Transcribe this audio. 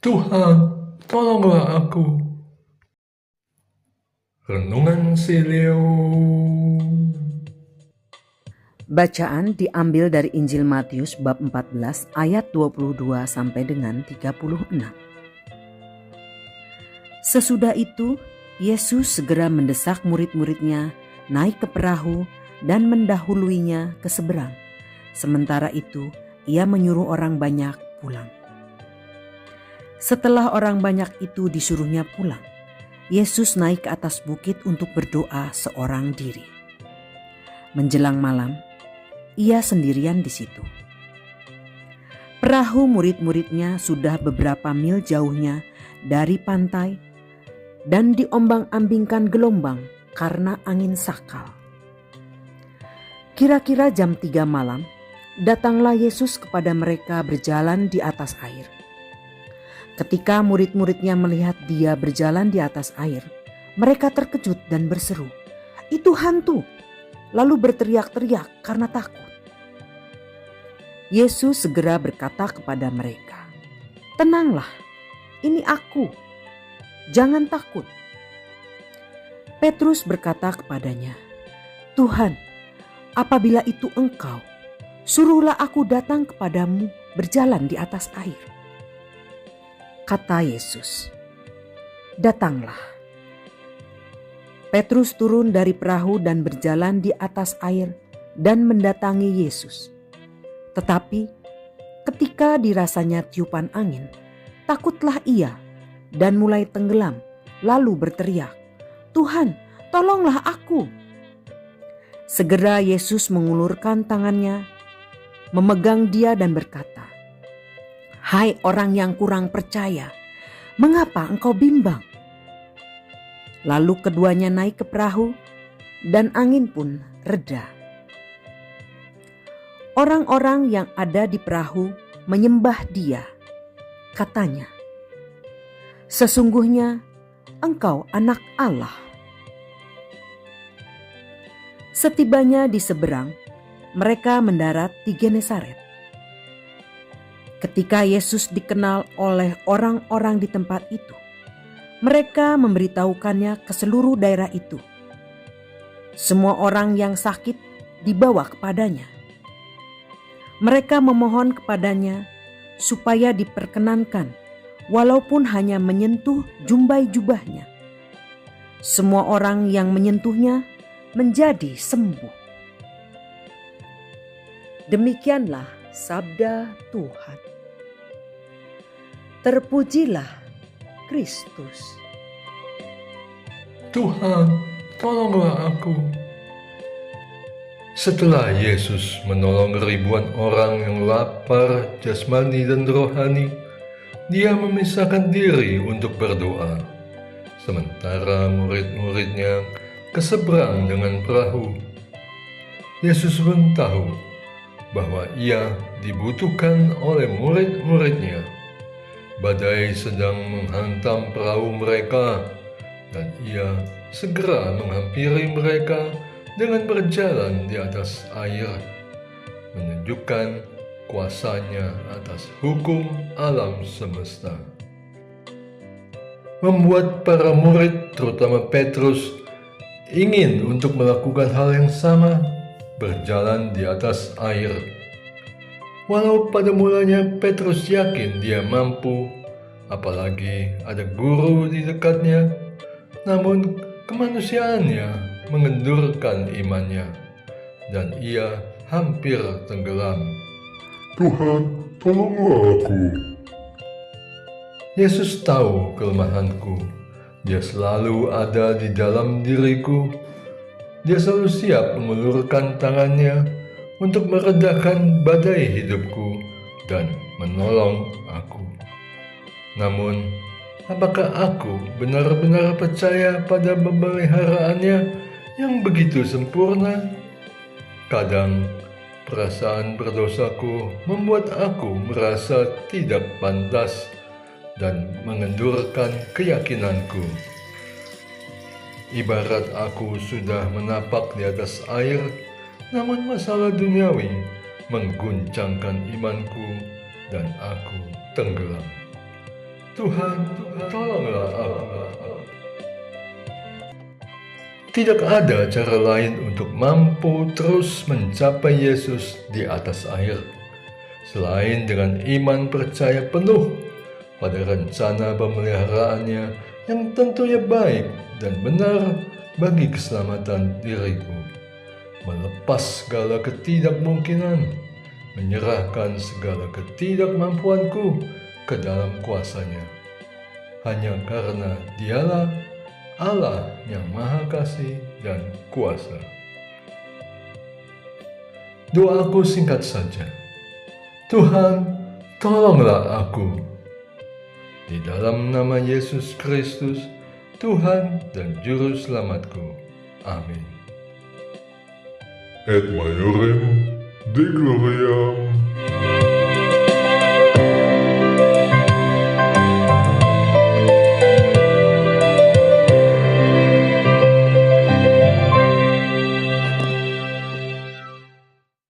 Tuhan, tolonglah aku. Renungan Sileo. Bacaan diambil dari Injil Matius bab 14 ayat 22 sampai dengan 36. Sesudah itu, Yesus segera mendesak murid-muridnya naik ke perahu dan mendahuluinya ke seberang. Sementara itu, ia menyuruh orang banyak pulang. Setelah orang banyak itu disuruhnya pulang, Yesus naik ke atas bukit untuk berdoa seorang diri. Menjelang malam, ia sendirian di situ. Perahu murid-muridnya sudah beberapa mil jauhnya dari pantai dan diombang-ambingkan gelombang karena angin sakal. Kira-kira jam 3 malam, datanglah Yesus kepada mereka berjalan di atas air. Ketika murid-muridnya melihat dia berjalan di atas air, mereka terkejut dan berseru, "Itu hantu!" Lalu berteriak-teriak karena takut. Yesus segera berkata kepada mereka, "Tenanglah, ini aku. Jangan takut." Petrus berkata kepadanya, "Tuhan, apabila itu Engkau, suruhlah aku datang kepadamu berjalan di atas air." Kata Yesus, "Datanglah." Petrus turun dari perahu dan berjalan di atas air dan mendatangi Yesus. Tetapi ketika dirasanya tiupan angin, takutlah ia dan mulai tenggelam, lalu berteriak, "Tuhan, tolonglah aku." Segera Yesus mengulurkan tangannya, memegang dia dan berkata, "Hai orang yang kurang percaya, mengapa engkau bimbang?" Lalu keduanya naik ke perahu dan angin pun reda. Orang-orang yang ada di perahu menyembah dia. Katanya, "Sesungguhnya engkau anak Allah." Setibanya di seberang, mereka mendarat di Genesaret. Ketika Yesus dikenal oleh orang-orang di tempat itu, mereka memberitahukannya ke seluruh daerah itu. Semua orang yang sakit dibawa kepadanya. Mereka memohon kepadanya supaya diperkenankan, walaupun hanya menyentuh jumbai jubahnya. Semua orang yang menyentuhnya menjadi sembuh. Demikianlah sabda Tuhan. Terpujilah Kristus. Tuhan, tolonglah aku. Setelah Yesus menolong ribuan orang yang lapar jasmani dan rohani, dia memisahkan diri untuk berdoa. Sementara murid-muridnya ke seberang dengan perahu. Yesus pun tahu bahwa ia dibutuhkan oleh murid-muridnya. Badai sedang menghantam perahu mereka, dan ia segera menghampiri mereka dengan berjalan di atas air, menunjukkan kuasanya atas hukum alam semesta. Membuat para murid, terutama Petrus, ingin untuk melakukan hal yang sama, berjalan di atas air. Walau pada mulanya Petrus yakin dia mampu, apalagi ada guru di dekatnya, namun kemanusiaannya mengendurkan imannya, dan ia hampir tenggelam. Tuhan, tolonglah aku. Yesus tahu kelemahanku. Dia selalu ada di dalam diriku. Dia selalu siap mengulurkan tangannya untuk meredakan badai hidupku dan menolong aku. Namun, apakah aku benar-benar percaya pada pemeliharaannya yang begitu sempurna? Kadang, perasaan berdosaku membuat aku merasa tidak pantas dan mengendurkan keyakinanku. Ibarat aku sudah menapak di atas air, namun masalah duniawi mengguncangkan imanku dan aku tenggelam. Tuhan, tolonglah aku. Tidak ada cara lain untuk mampu terus mencapai Yesus di atas air, selain dengan iman percaya penuh pada rencana pemeliharaannya yang tentunya baik dan benar bagi keselamatan diriku. Melepas segala ketidakmungkinan, menyerahkan segala ketidakmampuanku ke dalam kuasa-Nya. Hanya karena Dialah Allah yang Maha Kasih dan Kuasa. Doaku singkat saja. Tuhan, tolonglah aku. Di dalam nama Yesus Kristus, Tuhan dan Juru Selamatku. Amin. Et Maiorem, Dei Gloriam.